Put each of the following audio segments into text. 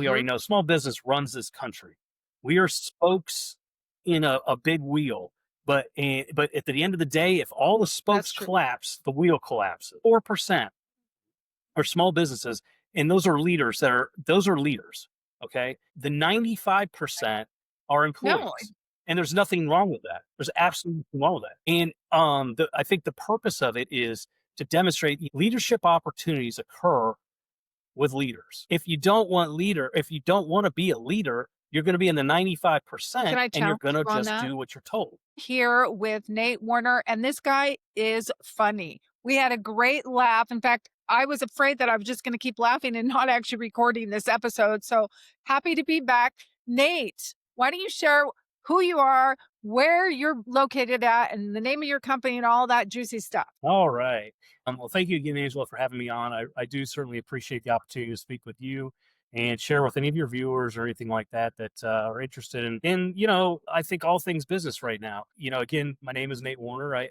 probably already know, small business runs this country. We are spokes in a big wheel. But at the end of the day, if all the That's spokes true. collapse, the wheel collapses. 4% are small businesses, and those are leaders. Okay. The 95% are No, employees. And there's nothing wrong with that. There's absolutely nothing wrong with that. And I think the purpose of it is to demonstrate leadership opportunities occur with leaders. If you don't want to be a leader, you're going to be in the can 95% I and you're challenge going to you on just that? do what you're told. Here with Nate Warner, and this guy is funny. We had a great laugh. In fact, I was afraid that I was just going to keep laughing and not actually recording this episode. So happy to be back. Nate, why don't you share who you are, where you're located at, and the name of your company and all that juicy stuff? All right. Well, thank you again, Angela, for having me on. I do certainly appreciate the opportunity to speak with you and share with any of your viewers or anything like that that are interested in, I think all things business right now. Again, my name is Nate Warner.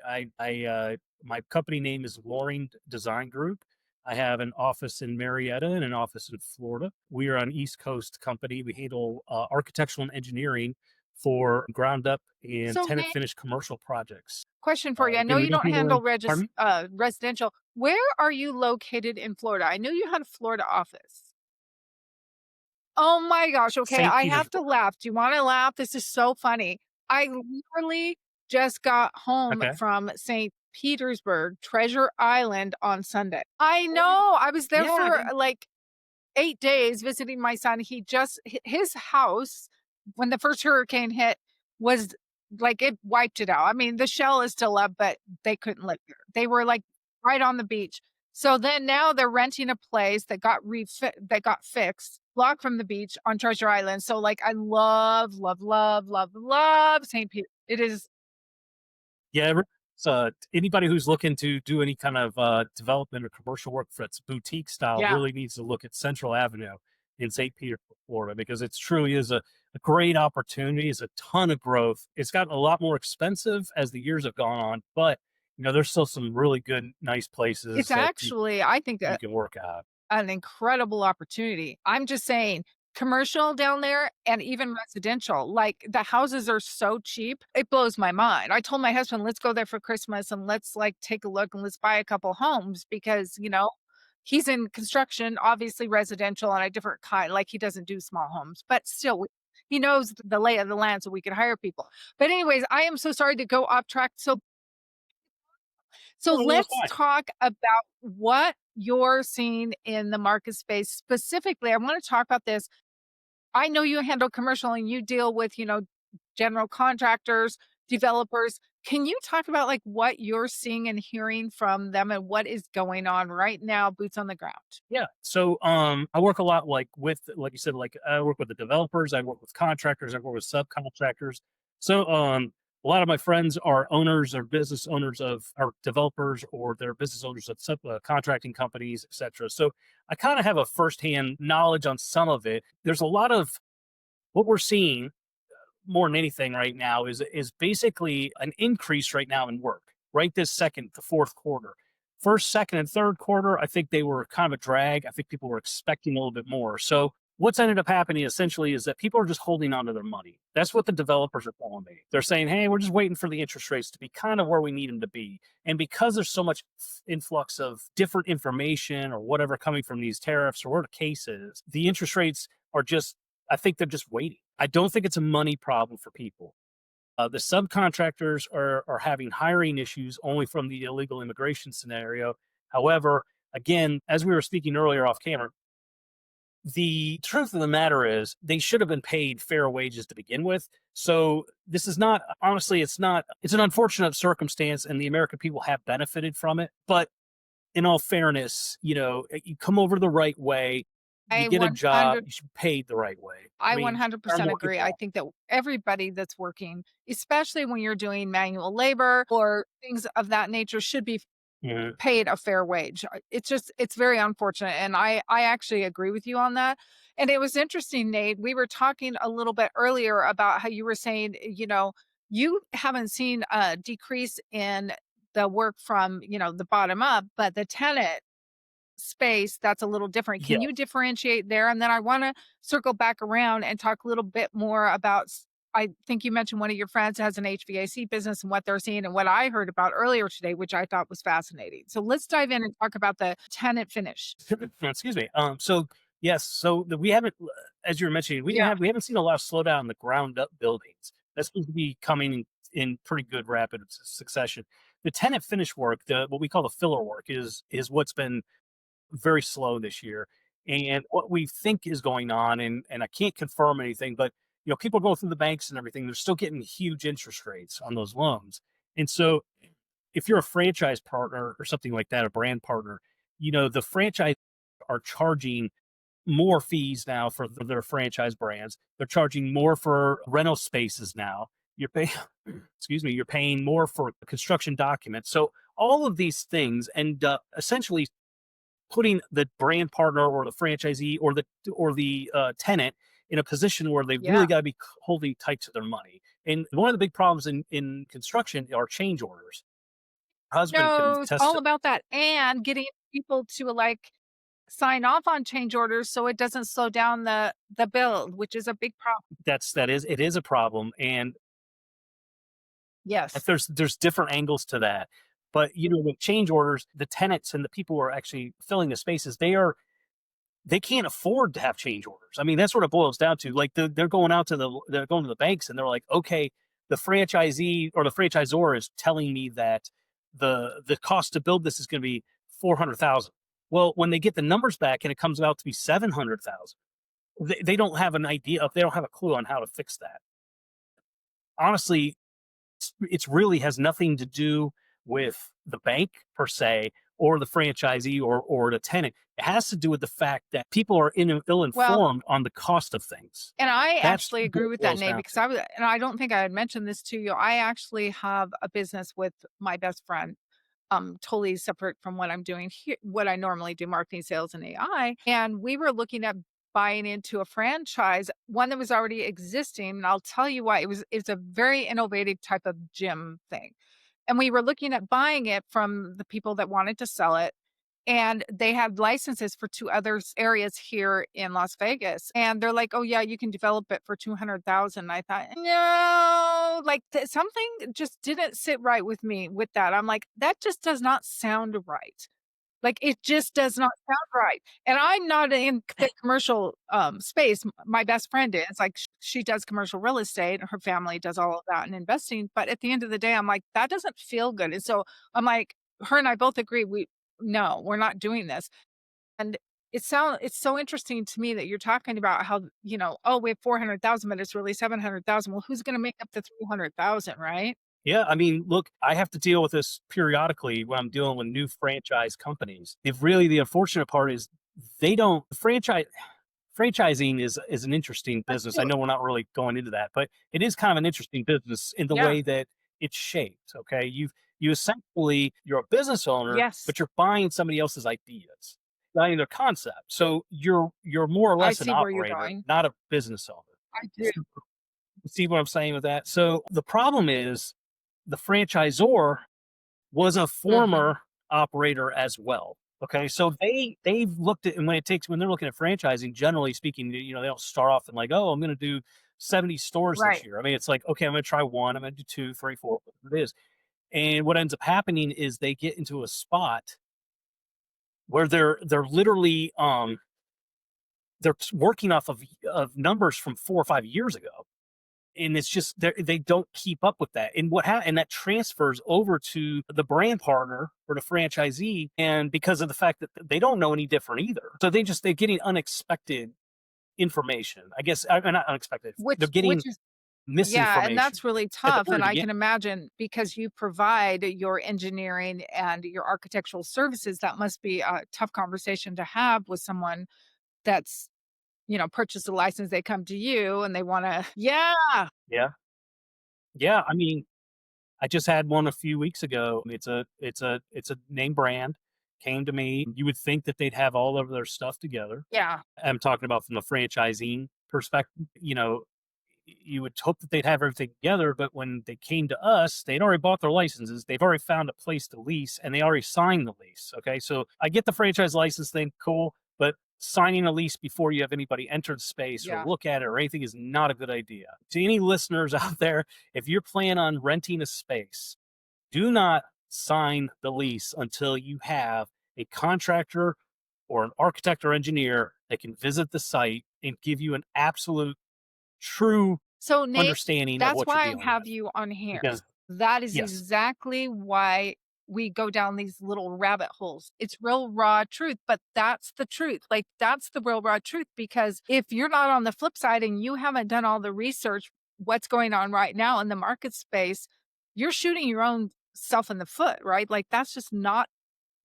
My company name is Lorin Design Group. I have an office in Marietta and an office in Florida. We are an East Coast company. We handle architectural and engineering for ground up and So, tenant Nate, finished commercial projects. question for you. I know Again, we you don't don't handle. handle Pardon me? residential. Where are you located in Florida? I knew you had a Florida office. Oh my gosh, okay, St. I have to Petersburg. laugh. Do you wanna laugh? This is so funny. I literally just got home Okay. from St. Petersburg, Treasure Island on Sunday. I know, I was there Yeah, for, yeah. like, 8 days visiting my son. He just his house, when the first hurricane hit, was like, it wiped it out. I mean, the shell is still up, but they couldn't live there. They were, like, right on the beach. So then now they're renting a place that got fixed, block from the beach on Treasure Island. So, like, I love, love, love, love, love St. Pete. It is Yeah, anybody who's looking to do any kind of development or commercial work that's boutique style yeah. really needs to look at Central Avenue in St. Petersburg, Florida, because it truly is a great opportunity. It's a ton of growth. It's gotten a lot more expensive as the years have gone on, but there's still some really good, nice It's places that actually, I think, you can work at. an incredible opportunity. I'm just saying, commercial down there and even residential, like, the houses are so cheap, it blows my mind. I told my husband, "Let's go there for Christmas and let's, like, take a look and let's buy a couple homes," because, he's in construction, obviously residential and a different kind, like, he doesn't do small homes, but still, he knows the lay of the land so we could hire people. But anyways, I am so sorry to go off track. So No, that's let's fine. talk about what you're seeing in the market space. Specifically, I want to talk about this. I know you handle commercial and you deal with, general contractors, developers. Can you talk about like what you're seeing and hearing from them and what is going on right now, boots on the ground? Yeah. So I work a lot like you said, like I work with the developers, I work with contractors, I work with subcontractors. So a lot of my friends are owners or business owners of or developers or they're business owners of contracting companies, etc. So I kind of have a firsthand knowledge on some of it. There's a lot of what we're seeing more than anything right now is basically an increase right now in work. Right this second, the fourth quarter, first, second, and third quarter, I think they were kind of a drag. I think people were expecting a little bit more. So what's ended up happening essentially is that people are just holding on to their money. That's what the developers are telling me. They're saying, "Hey, we're just waiting for the interest rates to be kind of where we need them to be." And because there's so much influx of different information or whatever coming from these tariffs or whatever the case is, the interest rates are just I think they're just waiting. I don't think it's a money problem for people. The subcontractors are having hiring issues only from the illegal immigration scenario. However, again, as we were speaking earlier off camera, the truth of the matter is they should have been paid fair wages to begin with. So this is not honestly, it's an unfortunate circumstance, and the American people have benefited from it. But in all fairness, you come over the right way, you I get a job, 100 you should be paid the right way. I I mean, there are 100% more agree. I people. think that everybody that's working, especially when you're doing manual labor or things of that nature, should be Mhm. paid a fair wage. It's very unfortunate, and I actually agree with you on that. And it was interesting, Nate. We were talking a little bit earlier about how you were saying, you haven't seen a decrease in the work from, the bottom up, but the tenant space that's a little different. Can Yes. you differentiate there? And then I want to circle back around and talk a little bit more about I think you mentioned one of your friends has an HVAC business and what they're seeing and what I heard about earlier today, which I thought was fascinating. So let's dive in and talk about the tenant finish. Excuse me. So yes, so we haven't, as you were mentioning, Yeah. we haven't seen a lot of slowdown in the ground up buildings. That seems to be coming in pretty good rapid succession. The tenant finish work, the what we call the filler work, is what's been very slow this year. And what we think is going on, and I can't confirm anything, but people go through the banks and everything, they're still getting huge interest rates on those loans. And so if you're a franchise partner or something like that, a brand partner, the franchise are charging more fees now for their franchise brands. They're charging more for rental spaces now. You're paying, excuse me, you're paying more for construction documents. So all of these things, and essentially putting the brand partner or the franchisee or the tenant in a position where they really Yeah. got to be holding tight to their money. And one of the big problems in construction are change orders. Husband can Knows attest all to about that and getting people to, like, sign off on change orders so it doesn't slow down the build, which is a big problem. that is it is a problem, and if Yes. there's different angles to that. But with change orders, the tenants and the people who are actually filling the spaces, they can't afford to have change orders. I mean, that's what it boils down to. Like they're going to the banks and they're like, okay, the franchisee or the franchisor is telling me that the cost to build this is going to be 400,000. Well, when they get the numbers back and it comes out to be 700,000, they don't have an idea of they don't have a clue on how to fix that. Honestly, it's really has nothing to do with the bank per se or the franchisee or the tenant. It has to do with the fact that people are ill Well, informed on the cost of things. and I That's actually what agree it with that, boils Nate, down because to. I don't think I had mentioned this to you. I actually have a business with my best friend, totally separate from what I'm doing here, what I normally do, marketing, sales, and AI. And we were looking at buying into a franchise, one that was already existing. And I'll tell you why. It's a very innovative type of gym thing. And we were looking at buying it from the people that wanted to sell it. And they had licenses for 2 other areas here in Las Vegas. And they're like, "Oh, yeah, you can develop it for 200,000." I thought, "No," like, something just didn't sit right with me with that. I'm like, "That just does not sound right." Like, it just does not sound right. And I'm not in the commercial, space. My best friend is, like, she does commercial real estate, and her family does all of that and investing, but at the end of the day, I'm like, "That doesn't feel good." And so, I'm like her and I both agree, no, we're not doing this. And it's so interesting to me that you're talking about how, "Oh, we have 400,000, but it's really 700,000." Well, who's gonna make up the 300,000, right? Yeah, I mean, look, I have to deal with this periodically when I'm dealing with new franchise companies. If really the unfortunate part is they don't franchising is an interesting That's business. I true. know we're not really going into that, but it is kind of an interesting business in the Yeah. way that it's shaped. Okay, you essentially you're a business owner, Yes. but you're buying somebody else's ideas, buying their concept. So you're more or I less an see where you're operator, going. not a business owner. I do. See what I'm saying with that? So the problem is the franchisor was a Mhm. former operator as well. Okay, so they've looked at and when they're looking at franchising, generally speaking, they don't start off and like, oh, I'm going to do 70 stores this Right. year. I mean, it's like, okay, I'm going to try one, I'm going to do two, three, four, whatever it is. And what ends up happening is they get into a spot where they're literally they're working off of numbers from 4 or 5 years ago, and it's just they don't keep up with that. And and that transfers over to the brand partner or the franchisee, and because of the fact that they don't know any different either, so they're getting unexpected information. I guess not unexpected. They're Which getting is yeah, and misinformation that's really at the tough, very and I beginning. can imagine because you provide your engineering and your architectural services, that must be a tough conversation to have with someone that's, purchased a license, they come to you and they wanna yeah, Yeah, yeah. I mean, I just had one a few weeks ago. It's a name brand came to me. You would think that they'd have all of their stuff together. yeah, I'm talking about from the franchising perspective. you would hope that they'd have everything together, but when they came to us, they'd already bought their licenses, they've already found a place to lease, and they already signed the lease. Okay, so I get the franchise license thing, cool, but signing a lease before you have anybody enter the space or Yeah. look at it or anything is not a good idea. To any listeners out there, if you're planning on renting a space, do not sign the lease until you have a contractor or an architect or engineer that can visit the site and give you an absolute true So, Nate, understanding of that's what you're why I dealing have with. you on here. Because That is yes, exactly why we go down these little rabbit holes. It's real raw truth, but that's the truth. Like, that's the real raw truth. Because if you're not on the flip side and you haven't done all the research, what's going on right now in the market space, you're shooting your own self in the foot, right? Like, that's just not,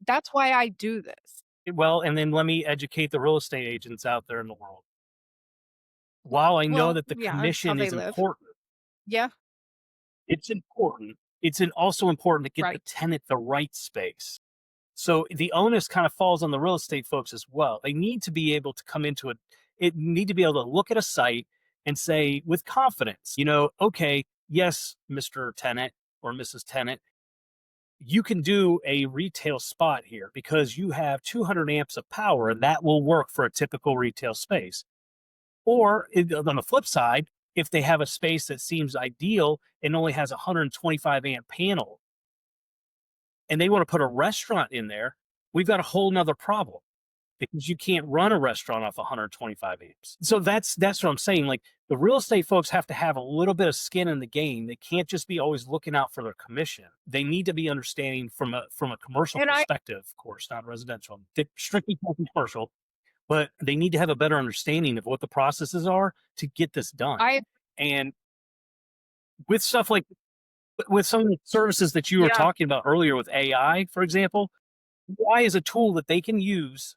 that's why I do this. well, and then let me educate the real estate agents out there in the world. While I know Well, that the yeah, it's how commission they is live. important, Yeah, it's important. Also important to get the right. tenant the right space. So the onus kind of falls on the real estate folks as well. They need to be able to come into it need to be able to look at a site and say with confidence, okay, yes, Mr. Tenant or Mrs. Tenant, you can do a retail spot here because you have 200 amps of power and that will work for a typical retail space. Or on the flip side, if they have a space that seems ideal and only has a 125 amp panel and they want to put a restaurant in there, we've got a whole nother problem because you can't run a restaurant off 125 amps. So that's what I'm saying. Like the real estate folks have to have a little bit of skin in the game. They can't just be always looking out for their commission. They need to be understanding from a commercial And perspective, of course, not residential. They strictly talking commercial, but they need to have a better understanding of what the processes are to get this done. I, And with stuff like with some of the services that you were yeah, talking about earlier with AI, for example, AI is a tool that they can use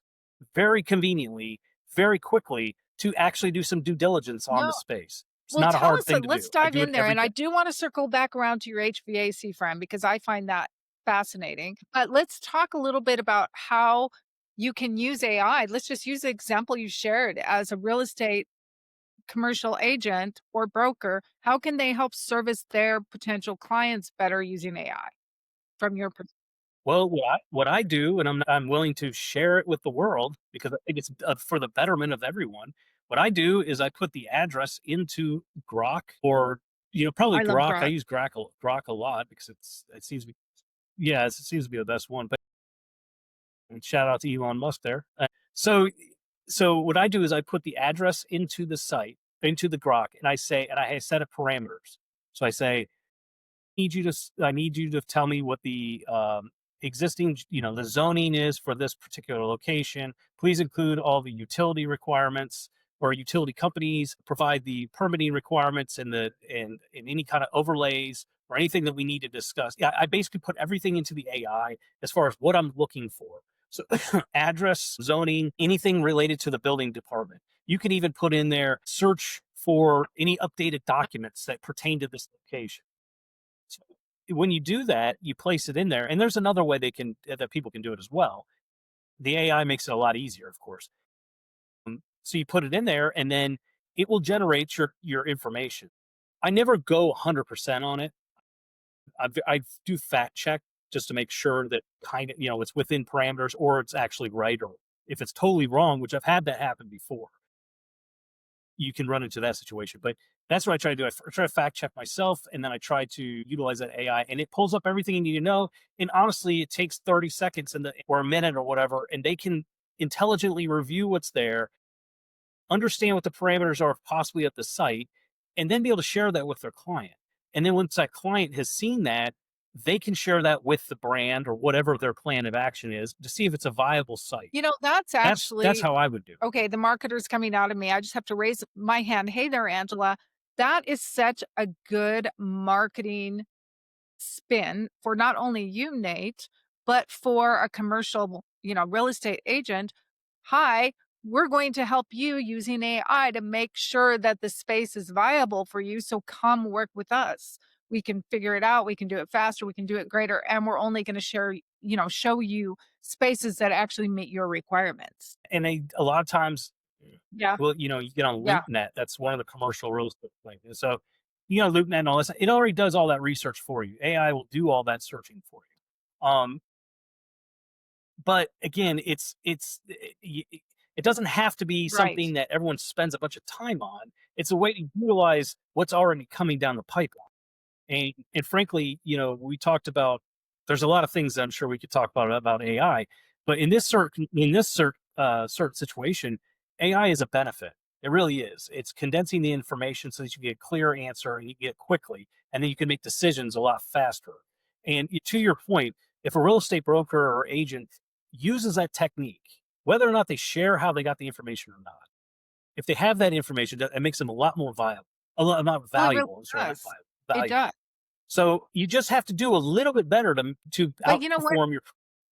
very conveniently, very quickly to actually do some due diligence on no. the space. It's Well, not a tell hard us, thing to let's do. I dive do it in there. every And I day. do want to circle back around to your HVAC friend because I find that fascinating. But let's talk a little bit about how you can use AI. Let's just use the example you shared as a real estate commercial agent or broker. How can they help service their potential clients better using AI from your perspective? Well, what I do, and I'm willing to share it with the world because I think it's for the betterment of everyone. What I do is I put the address into Grok or probably I love Grok. I Grok. use Grok a lot because it seems to be yeah, it seems to be the best one. But and shout out to Elon Musk there. So so what I do is I put the address into the site, into the Grok, and I set up parameters. So I say, I need you to tell me what the existing, the zoning is for this particular location. Please include all the utility requirements or utility companies, provide the permitting requirements and any kind of overlays or anything that we need to discuss. Yeah, I basically put everything into the AI as far as what I'm looking for. So address, zoning, anything related to the building department. You can even put in there search for any updated documents that pertain to this location. So when you do that, you place it in there, and there's another way that people can do it as well. The AI makes it a lot easier, of course. So you put it in there, and then it will generate your information. I never go 100% on it. I do fact check just to make sure that kind of it's within parameters or it's actually right, or if it's totally wrong, which I've had that happen before you can run into that situation. But that's what I try to do. Try to fact check myself, and then I try to utilize that AI, and it pulls up everything you need to know. And honestly, it takes 30 seconds or a minute or whatever, and they can intelligently review what's there, understand what the parameters are possibly at the site, and then be able to share that with their client. And then once that client has seen that, they can share that with the brand or whatever their plan of action is to see if it's a viable site. That's That's actually how I would do it. okay. The marketer's coming out of me. I just have to raise my hand. Hey there, Angela. That is such a good marketing spin for not only you, Nate, but for a commercial, real estate agent. Hi, we're going to help you using AI to make sure that the space is viable for you. So come work with us. We can figure it out. We can do it faster. We can do it greater. And we're only going to show you spaces that actually meet your requirements. And a lot of times Yeah. Well, you get on Yeah. LoopNet. That's one of the commercial real estate things. And so, LoopNet and all this. It already does all that research for you. AI will do all that searching for you. But again, it doesn't have to be Right. something that everyone spends a bunch of time on. It's a way to utilize what's already coming down the pipeline. And frankly, we talked about there's a lot of things that I'm sure we could talk about AI, but in this certain situation, AI is a benefit. It really is. It's condensing the information so that you get a clear answer and you get it quickly, and then you can make decisions a lot faster. And to your point, if a real estate broker or agent uses that technique, whether or not they share how they got the information or not, if they have that information, it makes them a lot more viable, a lot not Well, it really valuable. I'm sorry, not does. viable, It valuable. does. So you just have to do a little bit better to But you know what? outperform your.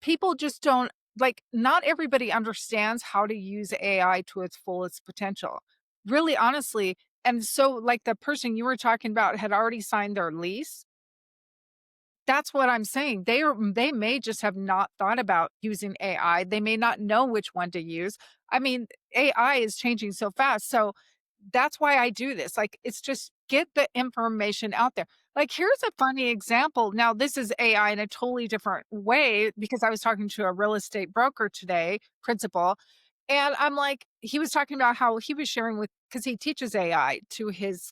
People just don't like, not everybody understands how to use AI to its fullest potential. Really, honestly. And so, like, the person you were talking about had already signed their lease. That's what I'm saying. They may just have not thought about using AI. They may not know which one to use. I mean, AI is changing so fast. So that's why I do this. Like, it's just get the information out there. Like, here's a funny example. Now, this is AI in a totally different way because I was talking to a real estate broker today, principal, and I'm like, he was talking about how he was sharing with, because he teaches AI to his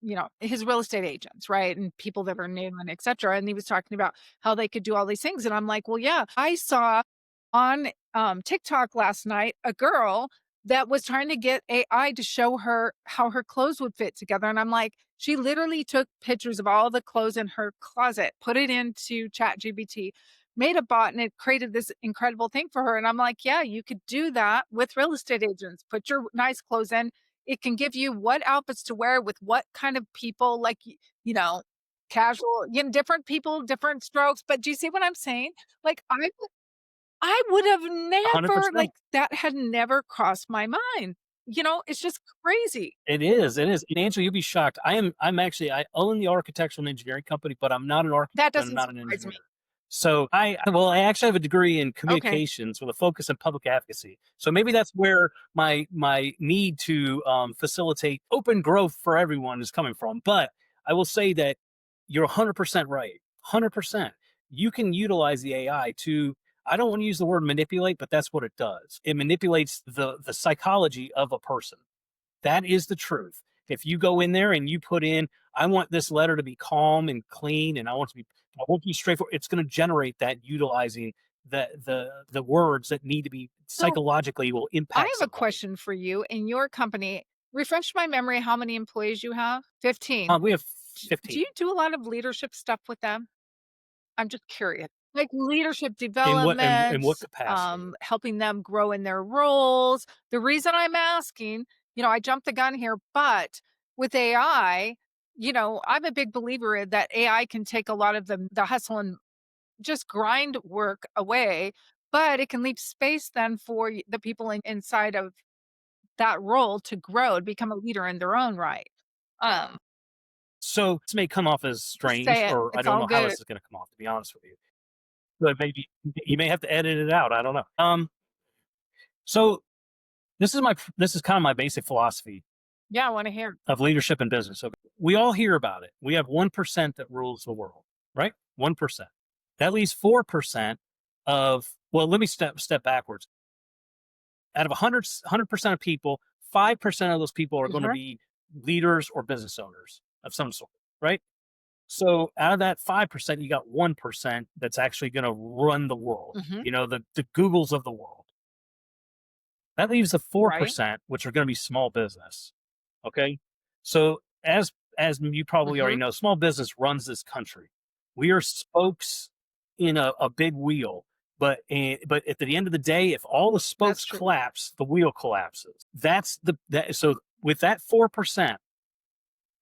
real estate agents, right? And people that are new and et cetera. And he was talking about how they could do all these things. And I'm like, well, yeah, I saw on TikTok last night a girl that was trying to get AI to show her how her clothes would fit together. And I'm like, she literally took pictures of all the clothes in her closet, put it into Chat GBT, made a bot, and it created this incredible thing for her. And I'm like, yeah, you could do that with real estate agents. Put your nice clothes in, it can give you what outfits to wear with what kind of people, like, you know, casual, different people, different strokes. But do you see what I'm saying? Like, I would have never, 100%. like, that had never crossed my mind. It's just crazy. It is. And Angela, you'll be shocked. I own the architectural and engineering company, but I'm not an That architect and I'm doesn't not an surprise engineer. me. So I actually have a degree in Okay. communications with a focus on public advocacy. So maybe that's where my need to facilitate open growth for everyone is coming from. But I will say that you're 100% right. 100%. You can utilize the AI to, I don't want to use the word manipulate, but that's what it does. It manipulates the psychology of a person. That is the truth. If you go in there and you put in, I want this letter to be calm and clean, and I want to be straightforward. It's going to generate that utilizing the words that need to be So psychologically will I impact have a somebody. question for you. In your company, refresh my memory how many employees you have? 15. We have Do 15 you do a lot of leadership stuff with them? I'm just curious. Like leadership in what development, capacity? helping them grow in their roles. The reason I'm asking, I jumped the gun here, but with AI, I'm a big believer that AI can take a lot of the hustle and just grind work away, but it can leave space then for the people inside of that role to grow and become a leader in their own right. Um, So this may come off as just strange, say it. or I It's don't all know how good. this is going to come off. To be honest with you, but maybe you may have to edit it out. I don't know. So this is kind of my basic philosophy Yeah, I want to hear. of leadership in business. So we all hear about it. We have 1% that rules the world, right? 1%. That leaves 4% well, let me step backwards. Out of 100% of people, 5% of those people are going to Mhm. be leaders or business owners of some sort, right? So out of that 5%, you got 1% that's actually going to run the world, Mhm. the Googles of the world. That leaves the Right. 4%, which are going to be small business. Okay. So as you probably already Mhm. know, small business runs this country. We are spokes in a big wheel. But at the end of the day, if all the That's spokes true. collapse, the wheel collapses. So with that 4%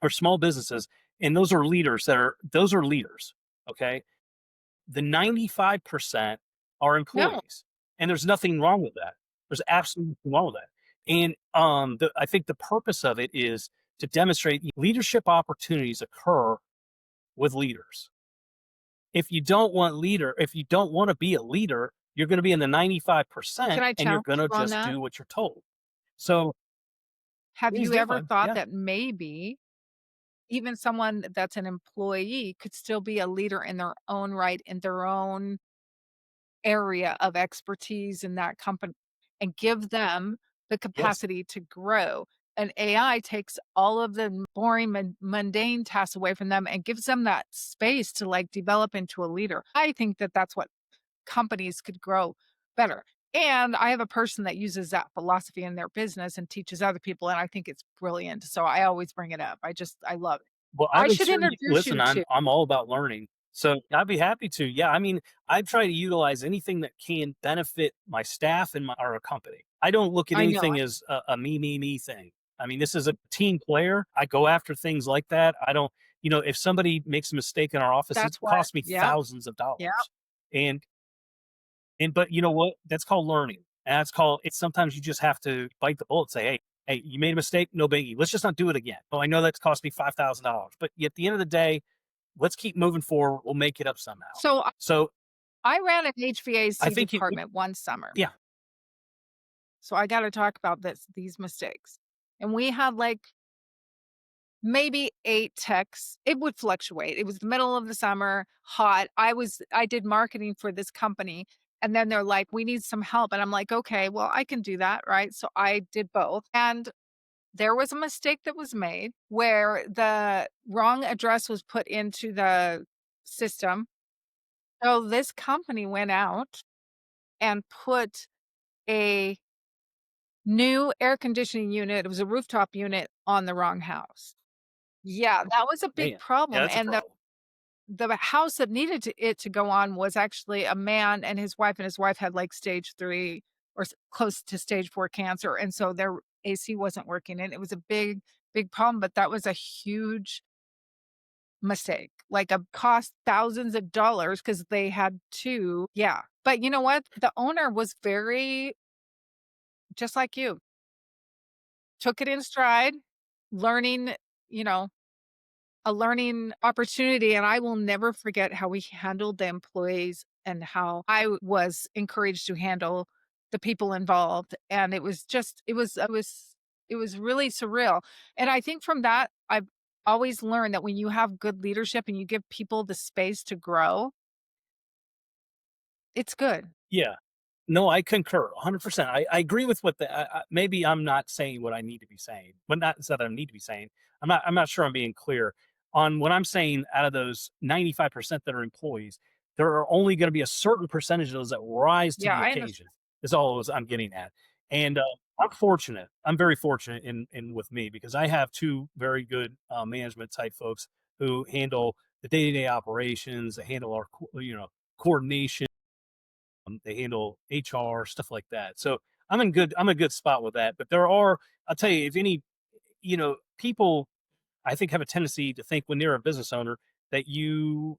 are small businesses, and those are leaders. Okay. The 95% are No. employees, and there's nothing wrong with that. There's absolutely nothing wrong with that. And I think the purpose of it is to demonstrate leadership opportunities occur with leaders. If you don't want to be a leader, you're going to be in the Can 95%, I and you're challenge going to you on just that? do what you're told. So Have he's you doing ever fine. thought Yeah. that maybe even someone that's an employee could still be a leader in their own right, in their own area of expertise in that company and give them the Yes. capacity to grow? And AI takes all of the boring, mundane tasks away from them and gives them that space to like develop into a leader. I think that that's what companies could grow better. And I have a person that uses that philosophy in their business and teaches other people, and I think it's brilliant. So I always bring it up. I love it. Well, I I'm should sure you introduce listen, you to. I'm all about learning. So I'd be happy to. Yeah, I mean, I try to utilize anything that can benefit my staff and my our company. I don't look at I know anything as a me thing. I mean, this is a team player. I go after things like that. I don't, if somebody makes a mistake in our office, it that's what. costs me Yeah, thousands of yeah. dollars. And but you know what? That's called learning. And that's called it's sometimes you just have to bite the bullet, say, hey, you made a mistake, no biggie. Let's just not do it again. Oh, I know that's cost me $5,000. But at the end of the day, let's keep moving forward. We'll make it up somehow. So So I ran an I HVAC think department one summer. yeah, So I got to talk about these mistakes. And we had like maybe 8 techs. It would fluctuate. It was the middle of the summer, hot. I did marketing for this company, and then they're like, "We need some help." And I'm like, "Okay, well, I can do that." Right? So I did both. And there was a mistake that was made where the wrong address was put into the system. So this company went out and put a new air conditioning unit, it was a rooftop unit, on the wrong house. Yeah, that was a big man, yeah, problem, that's a and problem. the house that needed to go on was actually a man and his wife had, like, stage 3 or close to stage 4 cancer, and so their AC wasn't working, and it was a big, big problem, but that was a huge mistake, like, a cost thousands of dollars because they had 2. Yeah, but you know what? The owner was very just like you, took it in stride, learning, you know, a learning opportunity, and I will never forget how we handled the employees and how I was encouraged to handle the people involved, and it was just it was really surreal, and I think from that, I've always learned that when you have good leadership and you give people the space to grow, it's good. Yeah. No, I concur 100%. I agree with what maybe I'm not saying what I need to be saying, but not that I need to be saying. I'm not sure I'm being clear on what I'm saying. Out of those 95% that are employees, there are only going to be a certain percentage of those that rise to Yeah, the I understand. occasion. Is all I'm getting at. And I'm fortunate. I'm very fortunate in with me because I have two very good management type folks who handle the day to day operations. They handle our coordination, they handle HR, stuff like that. So I'm a good spot with that. But there are, I'll tell you, if any, people I think have a tendency to think when they're a business owner that you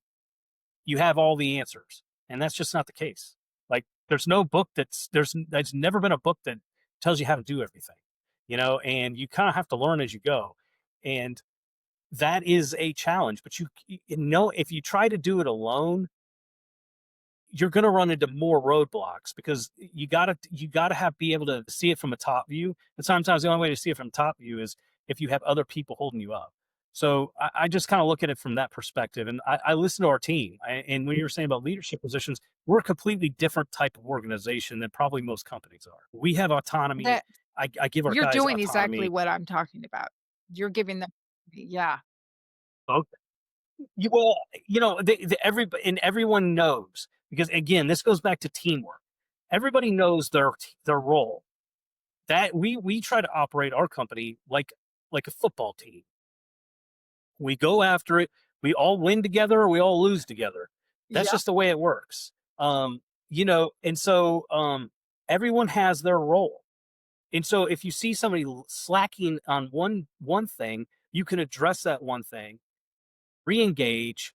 have all the answers. And that's just not the case. Like there's no book there's never been a book that tells you how to do everything, and you kind of have to learn as you go. And that is a challenge, but if you try to do it alone, you're going to run into more roadblocks because you gotta have be able to see it from a top view. And sometimes the only way to see it from top view is if you have other people holding you up. So I just kind of look at it from that perspective, and I listen to our team. And when you're saying about leadership positions, we're a completely different type of organization than probably most companies are. We have autonomy. That I give our you're guys doing exactly autonomy. what I'm talking about. You're giving them. Yeah. Well, everybody and everyone knows because again, this goes back to teamwork. Everybody knows their role. That we try to operate our company like a football team. We go after it. We all win together or we all lose together. That's Yeah. just the way it works. And so everyone has their role. And so if you see somebody slacking on one thing, you can address that one thing, re-engage,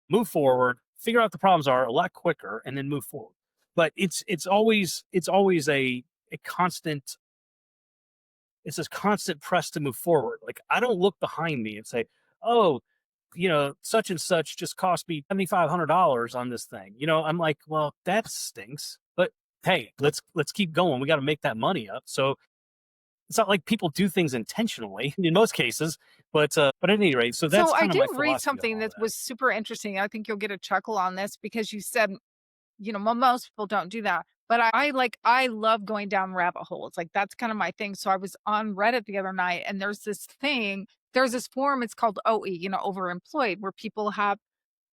move forward, figure out what the problems are a lot quicker, and then move forward. But it's always a constant it's this constant press to move forward. Like I don't look behind me and say, oh, such and such just cost me $7,500 on this thing. I'm like, well, that stinks. But hey, let's keep going. We got to make that money up. So it's not like people do things intentionally in most cases, but at any rate, so So that's I kind of do my read philosophy on something all that that. was super interesting. I think you'll get a chuckle on this because you said, most people don't do that. But I love going down rabbit holes. Like that's kind of my thing. So I was on Reddit the other night and there's this forum, it's called OE, overemployed, where people have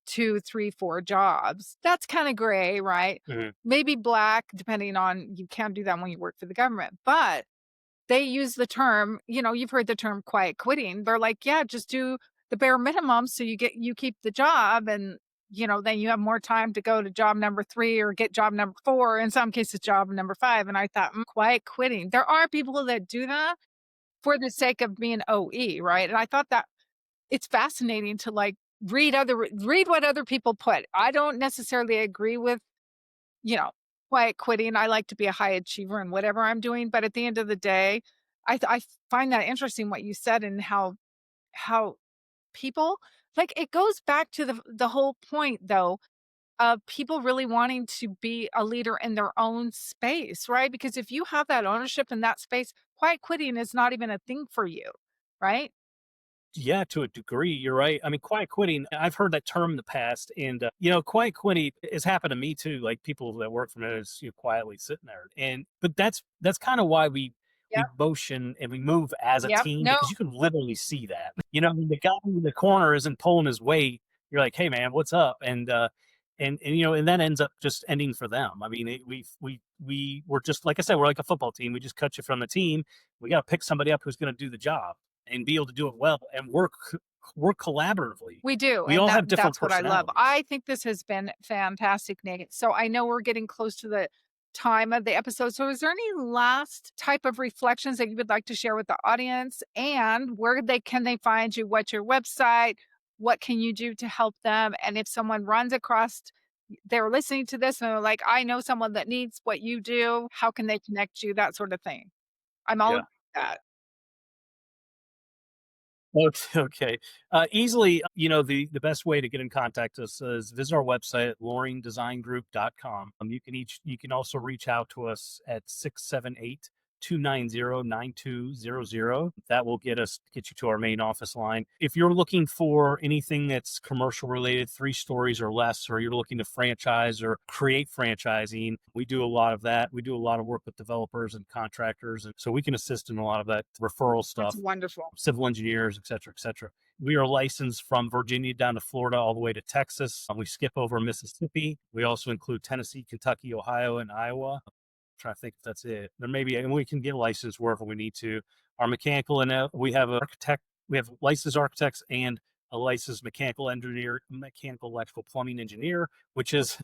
two, three, four jobs. That's kind of gray, right? Mhm. Maybe black, depending on you can't do that when you work for the government. But they use the term, you've heard the term quiet quitting. They're like, yeah, just do the bare minimum so you keep the job and then you have more time to go to job number 3 or get job number 4, in some cases job number 5. And I thought, quiet quitting. There are people that do that for the sake of being OE, right? And I thought that it's fascinating to like read what other people put. I don't necessarily agree with, you know, quiet quitting. I like to be a high achiever in whatever I'm doing, but at the end of the day, I find that interesting what you said and how people like it goes back to the whole point though of people really wanting to be a leader in their own space, right? Because if you have that ownership in that space, quiet quitting is not even a thing for you, right? Yeah, to a degree, you're right. I mean, quiet quitting, I've heard that term in the past, and quiet quitting has happened to me too. Like people that work for me is quietly sitting there, and but that's kind of why we Yep. motion and we move as a Yep. team No, because you can literally see that. I mean, the guy in the corner isn't pulling his weight. You're like, hey man, what's up? And that ends up just ending for them. I mean, we're just like I said, we're like a football team. We just cut you from the team. We got to pick somebody up who's going to do the job and be able to do it well and work collaboratively. we do, We and all have different that's what I love. personalities. I think this has been fantastic, Nate. So I know we're getting close to the time of the episode. So is there any last type of reflections that you would like to share with the audience? And where they can they find you? What's your website? What can you do to help them? And if someone runs across they're listening to this and they're like, I know someone that needs what you do, how can they connect you? That sort of thing. I'm all Yeah. about that. Okay. Easily, the best way to get in contact us is visit our website at lorindesigngroup.com. You can also reach out to us at 678-290-9200. That will get you to our main office line. If you're looking for anything that's commercial related, 3 stories or less, or you're looking to franchise or create franchising, we do a lot of that. We do a lot of work with developers and contractors, and so we can assist in a lot of that referral That's stuff, wonderful. civil engineers, et cetera, et cetera. We are licensed from Virginia down to Florida, all the way to Texas. We skip over Mississippi. We also include Tennessee, Kentucky, Ohio, and Iowa. I'm trying to think if that's it. There may be, and we can get licensed wherever we need to. Our mechanical and we have an architect. We have licensed architects and a licensed mechanical engineer, mechanical, electrical, plumbing engineer, which is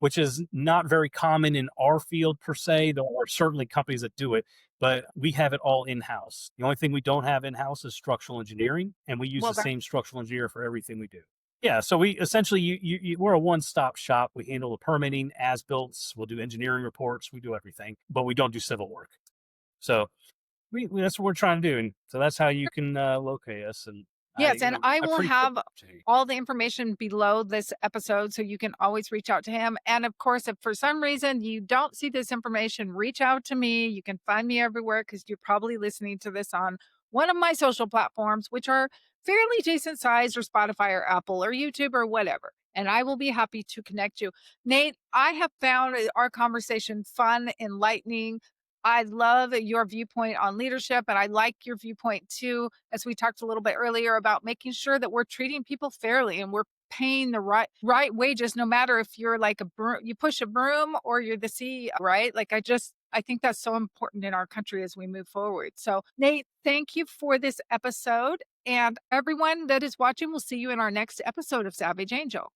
not very common in our field per se. There are certainly companies that do it, but we have it all in house. The only thing we don't have in house is structural engineering, and we use Well, the same structural engineer for everything we do. Yeah, so we essentially we're a one-stop shop. We handle the permitting, as built. We'll do engineering reports. We do everything, but we don't do civil work. So that's what we're trying to do, and so that's how you can locate us. And yes, and I I will appreciate have the opportunity. all the information below this episode so you can always reach out to him. And of course, if for some reason you don't see this information, reach out to me. You can find me everywhere because you're probably listening to this on one of my social platforms, which are fairly decent sized, or Spotify or Apple or YouTube or whatever. And I will be happy to connect you. Nate, I have found our conversation fun, enlightening. I love your viewpoint on leadership, and I like your viewpoint too, as we talked a little bit earlier about making sure that we're treating people fairly and we're paying the right wages, no matter if you're like you push a broom or you're the CEO, right? Like I think that's so important in our country as we move forward. So, Nate, thank you for this episode, and everyone that is watching, we'll see you in our next episode of Savage Angel.